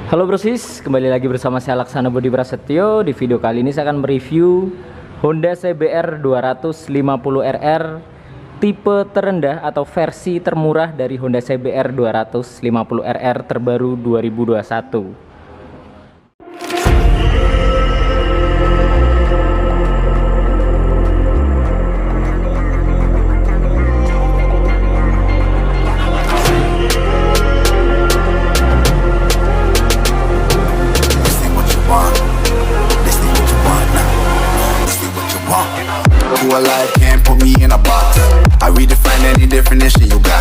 Halo brosis, kembali lagi bersama saya Laksana Budi Prasetyo. Di video kali ini saya akan mereview Honda CBR 250RR tipe terendah atau versi termurah dari Honda CBR 250RR terbaru 2021. Alive can't put me in a box. I redefine any definition you got.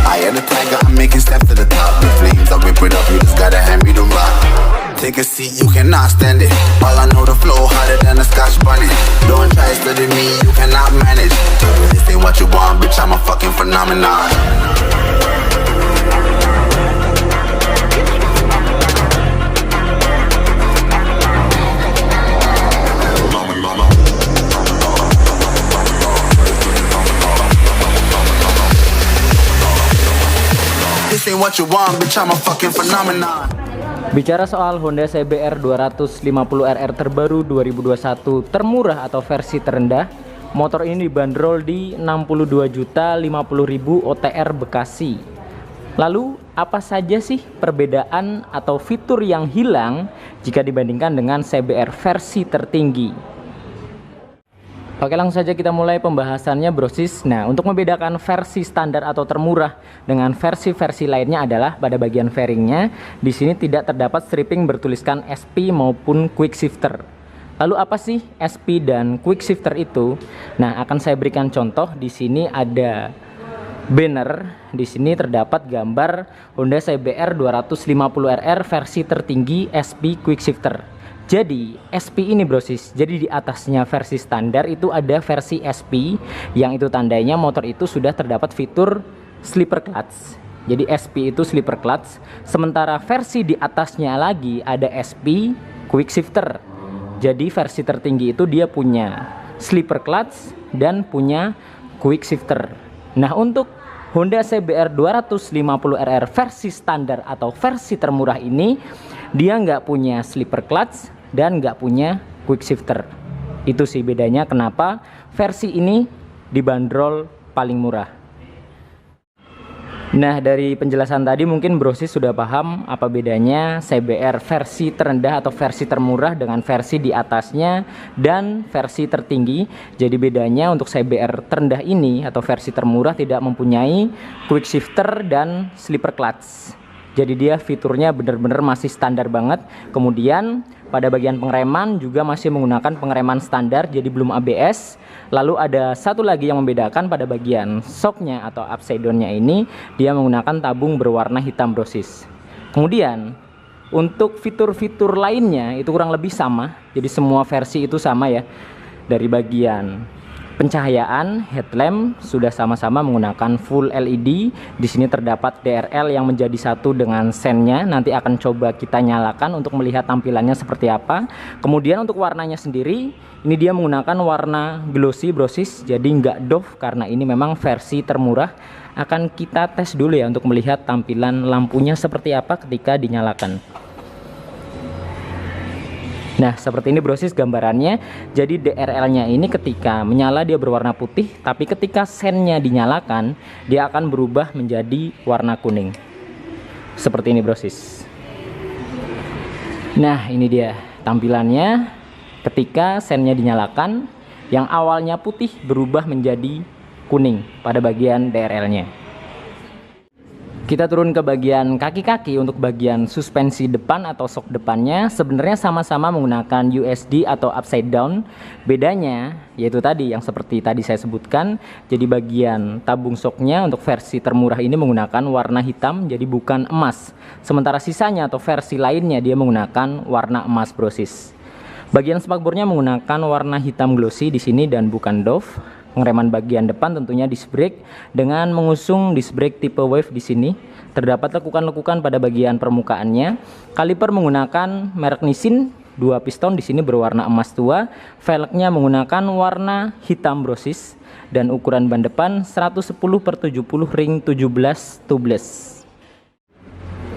I am the tiger, I'm making steps to the top. The flames, I whip it up, you just gotta hand me the rock. Take a seat, you cannot stand it. All I know, the flow harder than a Scotch bunny. Don't try study me, you cannot manage. This ain't what you want, bitch, I'm a fucking phenomenon. This ain't what you want, bitch, I'm a fucking phenomenon. Bicara soal Honda CBR 250RR terbaru 2021 termurah atau versi terendah, motor ini dibanderol di 62.050.000 OTR Bekasi. Lalu apa saja sih perbedaan atau fitur yang hilang jika dibandingkan dengan CBR versi tertinggi? Oke, langsung saja kita mulai pembahasannya brosis. Nah, untuk membedakan versi standar atau termurah dengan versi-versi lainnya adalah pada bagian fairingnya. Di sini tidak terdapat stripping bertuliskan SP maupun quick shifter. Lalu apa sih SP dan quick shifter itu? Nah, akan saya berikan contoh. Di sini ada banner. Di sini terdapat gambar Honda CBR 250RR versi tertinggi SP quick shifter. Jadi SP ini brosis, jadi di atasnya versi standar itu ada versi SP yang itu tandanya motor itu sudah terdapat fitur sleeper clutch. Jadi SP itu sleeper clutch, sementara versi di atasnya lagi ada SP quick shifter. Jadi versi tertinggi itu dia punya sleeper clutch dan punya quick shifter. Nah, untuk Honda CBR 250RR versi standar atau versi termurah ini dia nggak punya sleeper clutch dan nggak punya quick shifter. Itu sih bedanya kenapa versi ini dibanderol paling murah. Nah, dari penjelasan tadi mungkin brosis sudah paham apa bedanya CBR versi terendah atau versi termurah dengan versi di atasnya dan versi tertinggi. Jadi bedanya untuk CBR terendah ini atau versi termurah tidak mempunyai quick shifter dan sleeper clutch. Jadi dia fiturnya benar-benar masih standar banget. Kemudian pada bagian pengereman juga masih menggunakan pengereman standar, jadi belum ABS. Lalu ada satu lagi yang membedakan pada bagian shocknya atau upside downnya ini, dia menggunakan tabung berwarna hitam brosis. Kemudian untuk fitur-fitur lainnya itu kurang lebih sama. Jadi semua versi itu sama ya. Dari bagian pencahayaan headlamp sudah sama-sama menggunakan full LED. Di sini terdapat DRL yang menjadi satu dengan sennya. Nanti akan coba kita nyalakan untuk melihat tampilannya seperti apa. Kemudian untuk warnanya sendiri, ini dia menggunakan warna glossy brosis, jadi nggak doff karena ini memang versi termurah. Akan kita tes dulu ya untuk melihat tampilan lampunya seperti apa ketika dinyalakan. Nah, seperti ini brosis gambarannya. Jadi DRL-nya ini ketika menyala dia berwarna putih, tapi ketika sennya dinyalakan dia akan berubah menjadi warna kuning. Seperti ini brosis. Nah, ini dia tampilannya ketika sennya dinyalakan, yang awalnya putih berubah menjadi kuning pada bagian DRL-nya. Kita turun ke bagian kaki-kaki. Untuk bagian suspensi depan atau shock depannya sebenarnya sama-sama menggunakan USD atau upside down. Bedanya yaitu tadi yang seperti tadi saya sebutkan. Jadi bagian tabung shocknya untuk versi termurah ini menggunakan warna hitam, jadi bukan emas. Sementara sisanya atau versi lainnya dia menggunakan warna emas brosis. Bagian spakbornya menggunakan warna hitam glossy di sini dan bukan doff. Pengereman bagian depan tentunya disc brake dengan mengusung disc brake tipe wave di sini. Terdapat lekukan-lekukan pada bagian permukaannya. Kaliper menggunakan merek Nissin, 2 piston di sini berwarna emas tua. Velgnya menggunakan warna hitam brosis dan ukuran ban depan 110/70 ring 17 tubeless.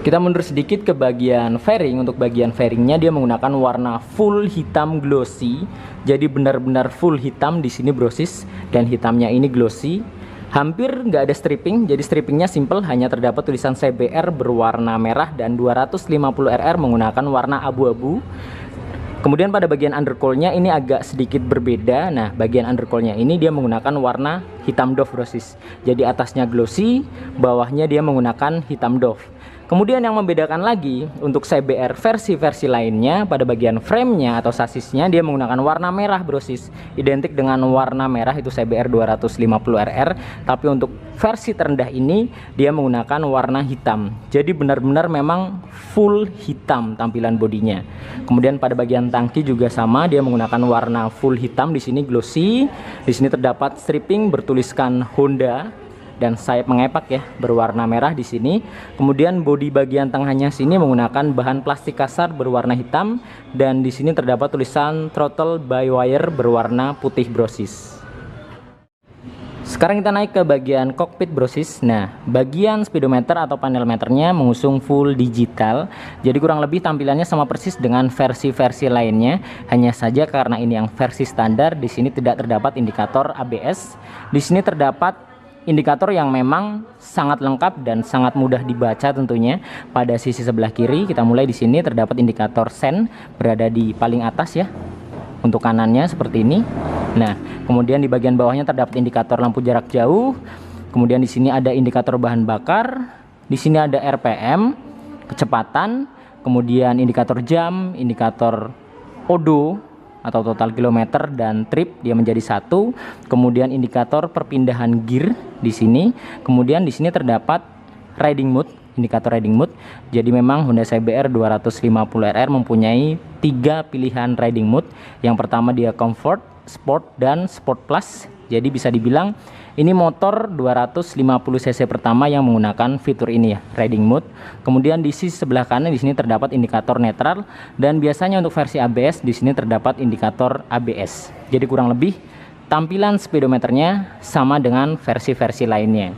Kita mundur sedikit ke bagian fairing. Untuk bagian fairingnya dia menggunakan warna full hitam glossy. Jadi benar-benar full hitam di sini brosis, dan hitamnya ini glossy. Hampir nggak ada stripping, jadi strippingnya simple, hanya terdapat tulisan CBR berwarna merah dan 250 RR menggunakan warna abu-abu. Kemudian pada bagian undercoilnya ini agak sedikit berbeda. Nah, bagian undercoilnya ini dia menggunakan warna hitam doff brosis. Jadi atasnya glossy, bawahnya dia menggunakan hitam doff. Kemudian yang membedakan lagi untuk CBR versi-versi lainnya, pada bagian framenya atau sasisnya dia menggunakan warna merah brosis, identik dengan warna merah itu CBR 250RR. Tapi untuk versi terendah ini dia menggunakan warna hitam. Jadi benar-benar memang full hitam tampilan bodinya. Kemudian pada bagian tangki juga sama, dia menggunakan warna full hitam, di sini glossy. Di sini terdapat stripping bertuliskan Honda dan sayap mengepak ya, berwarna merah di sini. Kemudian bodi bagian tengahnya sini menggunakan bahan plastik kasar berwarna hitam, dan di sini terdapat tulisan throttle by wire berwarna putih brosis. Sekarang kita naik ke bagian cockpit brosis. Nah, bagian speedometer atau panel meternya mengusung full digital. Jadi kurang lebih tampilannya sama persis dengan versi-versi lainnya. Hanya saja karena ini yang versi standar, di sini tidak terdapat indikator ABS. Di sini terdapat indikator yang memang sangat lengkap dan sangat mudah dibaca tentunya. Pada sisi sebelah kiri kita mulai di sini terdapat indikator sen berada di paling atas ya. Untuk kanannya seperti ini. Nah, kemudian di bagian bawahnya terdapat indikator lampu jarak jauh. Kemudian di sini ada indikator bahan bakar. Di sini ada RPM, kecepatan, kemudian indikator jam, indikator odo atau total kilometer, dan trip dia menjadi satu. Kemudian indikator perpindahan gear di sini. Kemudian di sini terdapat riding mode, indikator riding mode. Jadi memang Honda CBR 250RR mempunyai 3 pilihan riding mode. Yang pertama dia comfort, sport, dan sport plus. Jadi bisa dibilang ini motor 250 cc pertama yang menggunakan fitur ini ya, riding mode. Kemudian di sisi sebelah kanan di sini terdapat indikator netral, dan biasanya untuk versi ABS di sini terdapat indikator ABS. Jadi kurang lebih tampilan speedometernya sama dengan versi-versi lainnya.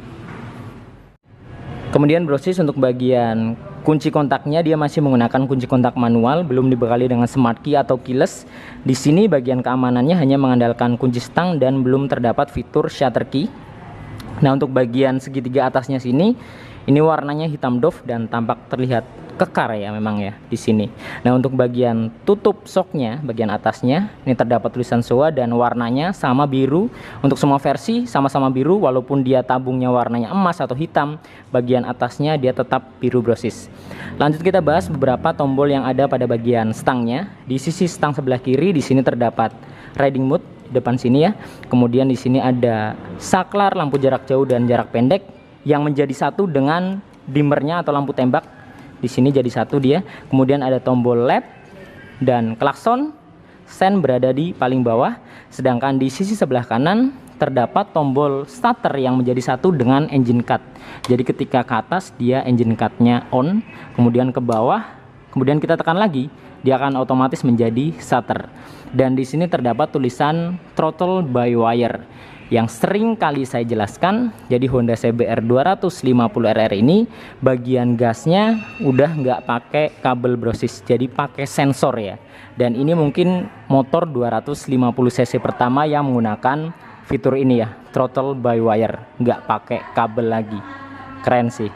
Kemudian brosis untuk bagian kunci kontaknya dia masih menggunakan kunci kontak manual, belum dibekali dengan smart key atau keyless. Di sini bagian keamanannya hanya mengandalkan kunci stang dan belum terdapat fitur shutter key. Nah, untuk bagian segitiga atasnya sini ini warnanya hitam doff dan tampak terlihat kekar ya memang ya di sini. Nah, untuk bagian tutup shocknya, bagian atasnya ini terdapat tulisan Showa dan warnanya sama biru. Untuk semua versi sama-sama biru, walaupun dia tabungnya warnanya emas atau hitam, bagian atasnya dia tetap biru brosis. Lanjut kita bahas beberapa tombol yang ada pada bagian stangnya. Di sisi stang sebelah kiri di sini terdapat riding mode depan sini ya. Kemudian di sini ada saklar, lampu jarak jauh dan jarak pendek yang menjadi satu dengan dimmernya atau lampu tembak. Di sini jadi satu dia. Kemudian ada tombol lap dan klakson. Sen berada di paling bawah. Sedangkan di sisi sebelah kanan terdapat tombol starter yang menjadi satu dengan engine cut. Jadi ketika ke atas dia engine cut-nya on, kemudian ke bawah, kemudian kita tekan lagi, dia akan otomatis menjadi starter. Dan di sini terdapat tulisan throttle by wire yang sering kali saya jelaskan. Jadi Honda CBR 250RR ini bagian gasnya udah nggak pakai kabel brosis, jadi pakai sensor ya. Dan ini mungkin motor 250 cc pertama yang menggunakan fitur ini ya, throttle by wire, nggak pakai kabel lagi. Keren sih.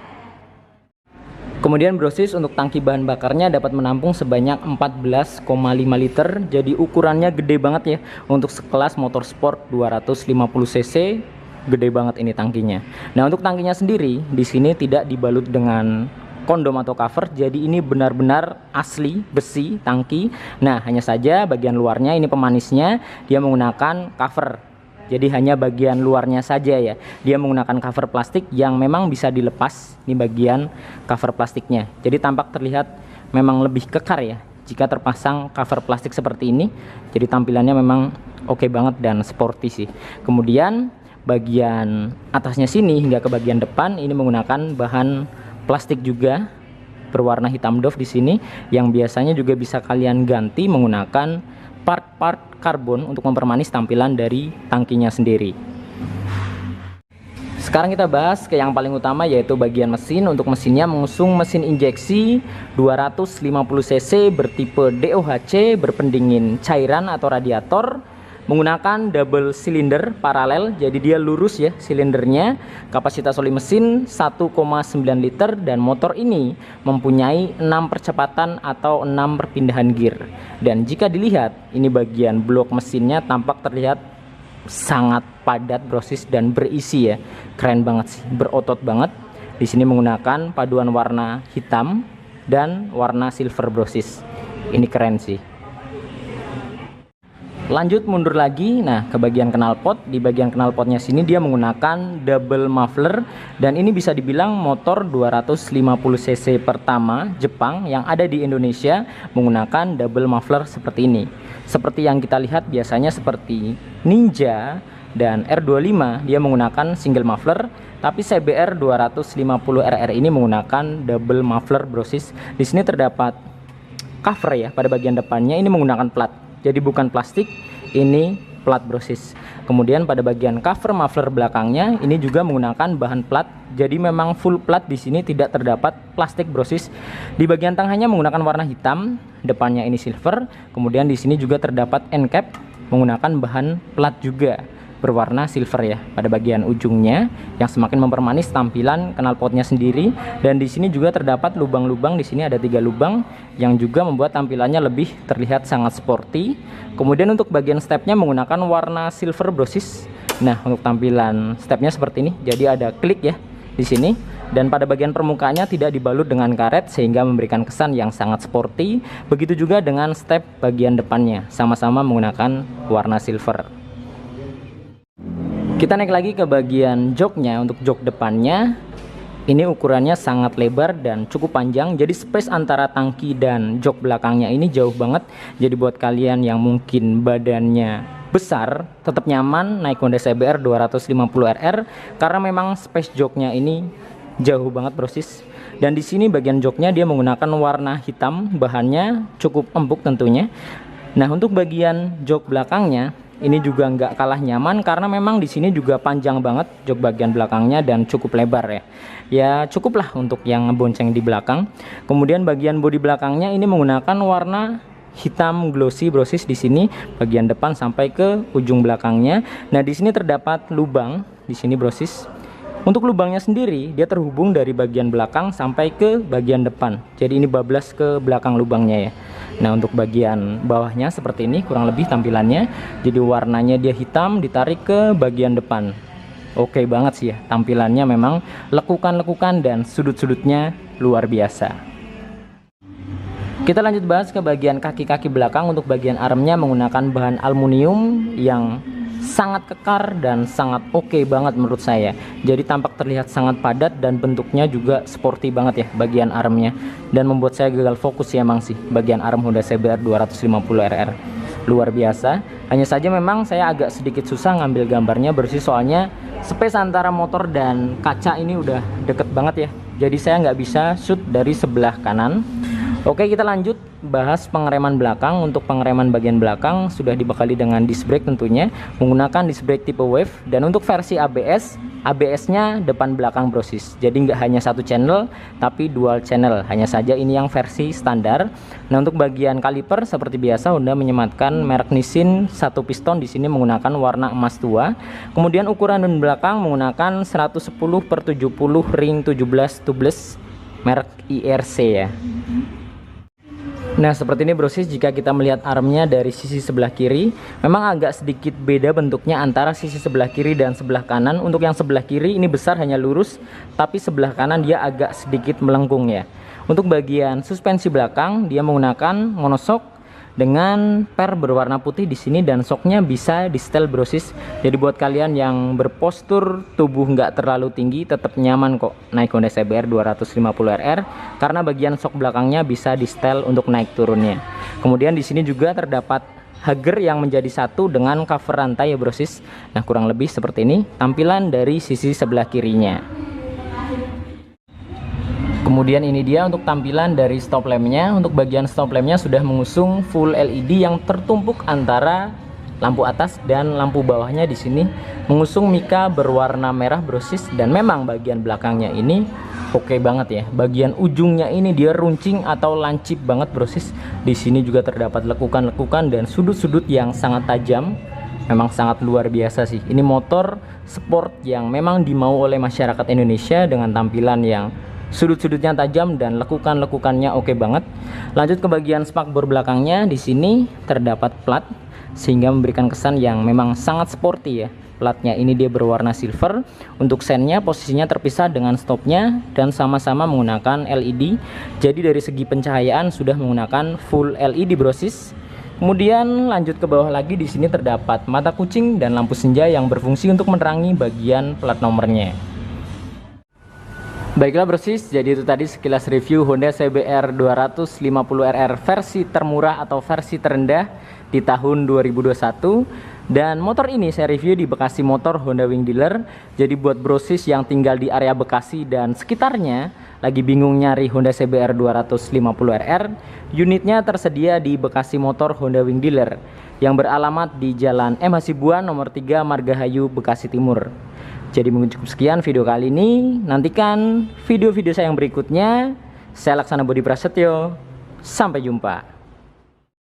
Kemudian brosis untuk tangki bahan bakarnya dapat menampung sebanyak 14,5 liter. Jadi ukurannya gede banget ya. Untuk sekelas motor sport 250 cc, gede banget ini tangkinya. Nah, untuk tangkinya sendiri di sini tidak dibalut dengan kondom atau cover. Jadi ini benar-benar asli besi tangki. Nah, hanya saja bagian luarnya ini pemanisnya dia menggunakan cover. Jadi hanya bagian luarnya saja ya. Dia menggunakan cover plastik yang memang bisa dilepas. Ini bagian cover plastiknya. Jadi tampak terlihat memang lebih kekar ya jika terpasang cover plastik seperti ini. Jadi tampilannya memang oke banget dan sporty sih. Kemudian bagian atasnya sini hingga ke bagian depan ini menggunakan bahan plastik juga berwarna hitam doff di sini, yang biasanya juga bisa kalian ganti menggunakan part-part karbon untuk mempermanis tampilan dari tangkinya sendiri. Sekarang kita bahas ke yang paling utama, yaitu bagian mesin. Untuk mesinnya mengusung mesin injeksi 250 cc bertipe DOHC berpendingin cairan atau radiator, menggunakan double cylinder paralel, jadi dia lurus ya silindernya. Kapasitas oli mesin 1,9 liter dan motor ini mempunyai 6 percepatan atau 6 perpindahan gear. Dan jika dilihat, ini bagian blok mesinnya tampak terlihat sangat padat brosis dan berisi ya. Keren banget sih, berotot banget. Di sini menggunakan paduan warna hitam dan warna silver brosis. Ini keren sih. Lanjut mundur lagi, nah ke bagian knalpot. Di bagian knalpotnya sini dia menggunakan double muffler, dan ini bisa dibilang motor 250 cc pertama Jepang yang ada di Indonesia menggunakan double muffler seperti ini. Seperti yang kita lihat biasanya seperti Ninja dan R25 dia menggunakan single muffler, tapi CBR 250RR ini menggunakan double muffler brosis. Di sini terdapat cover ya pada bagian depannya, ini menggunakan plat. Jadi bukan plastik, ini plat brosis. Kemudian pada bagian cover muffler belakangnya ini juga menggunakan bahan plat. Jadi memang full plat, di sini tidak terdapat plastik brosis. Di bagian tengahnya menggunakan warna hitam, depannya ini silver. Kemudian di sini juga terdapat end cap menggunakan bahan plat juga berwarna silver ya pada bagian ujungnya, yang semakin mempermanis tampilan knalpotnya sendiri. Dan di sini juga terdapat lubang-lubang, di sini ada 3 lubang yang juga membuat tampilannya lebih terlihat sangat sporty. Kemudian untuk bagian stepnya menggunakan warna silver brosis. Nah, untuk tampilan stepnya seperti ini, jadi ada klik ya di sini. Dan pada bagian permukaannya tidak dibalut dengan karet sehingga memberikan kesan yang sangat sporty. Begitu juga dengan step bagian depannya, sama-sama menggunakan warna silver. Kita naik lagi ke bagian joknya. Untuk jok depannya ini ukurannya sangat lebar dan cukup panjang, jadi space antara tangki dan jok belakangnya ini jauh banget. Jadi buat kalian yang mungkin badannya besar, tetap nyaman naik Honda CBR 250RR karena memang space joknya ini jauh banget brosis. Dan di sini bagian joknya dia menggunakan warna hitam, bahannya cukup empuk tentunya. Nah, untuk bagian jok belakangnya ini juga nggak kalah nyaman karena memang di sini juga panjang banget jok bagian belakangnya dan cukup lebar ya. Ya cukuplah untuk yang bonceng di belakang. Kemudian bagian bodi belakangnya ini menggunakan warna hitam glossy brosis di sini bagian depan sampai ke ujung belakangnya. Nah, di sini terdapat lubang di sini brosis. Untuk lubangnya sendiri dia terhubung dari bagian belakang sampai ke bagian depan. Jadi ini bablas ke belakang lubangnya ya. Nah, untuk bagian bawahnya seperti ini kurang lebih tampilannya. Jadi warnanya dia hitam ditarik ke bagian depan. Oke banget sih ya, tampilannya memang lekukan-lekukan dan sudut-sudutnya luar biasa. Kita lanjut bahas ke bagian kaki-kaki belakang. Untuk bagian armnya menggunakan bahan aluminium yang sangat kekar dan sangat oke banget menurut saya. Jadi tampak terlihat sangat padat dan bentuknya juga sporty banget ya bagian armnya, dan membuat saya gagal fokus ya emang sih bagian arm Honda CBR 250RR. Luar biasa. Hanya saja memang saya agak sedikit susah ngambil gambarnya bersih, soalnya space antara motor dan kaca ini udah deket banget ya. Jadi saya nggak bisa shoot dari sebelah kanan. Oke, kita lanjut bahas pengereman belakang. Untuk pengereman bagian belakang sudah dibekali dengan disc brake tentunya, menggunakan disc brake tipe wave. Dan untuk versi ABS-nya depan belakang brosis. Jadi nggak hanya satu channel, tapi dual channel. Hanya saja ini yang versi standar. Nah, untuk bagian kaliper seperti biasa Honda menyematkan merek Nissin satu piston, di sini menggunakan warna emas tua. Kemudian ukuran dun belakang menggunakan 110/70 ring 17 tubeless merek IRC ya. Nah, seperti ini brosis. Jika kita melihat armnya dari sisi sebelah kiri, memang agak sedikit beda bentuknya antara sisi sebelah kiri dan sebelah kanan. Untuk yang sebelah kiri ini besar hanya lurus, tapi sebelah kanan dia agak sedikit melengkung ya. Untuk bagian suspensi belakang dia menggunakan monoshock dengan per berwarna putih di sini, dan shocknya bisa di setel brosis. Jadi buat kalian yang berpostur tubuh nggak terlalu tinggi, tetap nyaman kok naik Honda CBR 250RR karena bagian shock belakangnya bisa di setel untuk naik turunnya. Kemudian di sini juga terdapat hager yang menjadi satu dengan cover rantai ya brosis. Nah, kurang lebih seperti ini tampilan dari sisi sebelah kirinya. Kemudian ini dia untuk tampilan dari stop lampnya. Untuk bagian stop lampnya sudah mengusung full LED yang tertumpuk antara lampu atas dan lampu bawahnya di sini mengusung mika berwarna merah brosis, dan memang bagian belakangnya ini oke banget ya. Bagian ujungnya ini dia runcing atau lancip banget brosis. Di sini juga terdapat lekukan-lekukan dan sudut-sudut yang sangat tajam. Memang sangat luar biasa sih. Ini motor sport yang memang dimau oleh masyarakat Indonesia dengan tampilan yang sudut-sudutnya tajam dan lekukan-lekukannya oke banget. Lanjut ke bagian spakbor belakangnya, di sini terdapat plat sehingga memberikan kesan yang memang sangat sporty ya. Platnya ini dia berwarna silver. Untuk sennya posisinya terpisah dengan stopnya dan sama-sama menggunakan LED. Jadi dari segi pencahayaan sudah menggunakan full LED brosis. Kemudian lanjut ke bawah lagi, di sini terdapat mata kucing dan lampu senja yang berfungsi untuk menerangi bagian plat nomornya. Baiklah brosis, jadi itu tadi sekilas review Honda CBR 250RR versi termurah atau versi terendah di tahun 2021. Dan motor ini saya review di Bekasi Motor Honda Wing Dealer. Jadi buat brosis yang tinggal di area Bekasi dan sekitarnya, lagi bingung nyari Honda CBR 250RR, unitnya tersedia di Bekasi Motor Honda Wing Dealer yang beralamat di Jalan M. Hasibuan nomor 3 Margahayu, Bekasi Timur. Jadi mungkin cukup sekian video kali ini. Nantikan video-video saya yang berikutnya. Saya Laksana Budi Prasetyo. Sampai jumpa.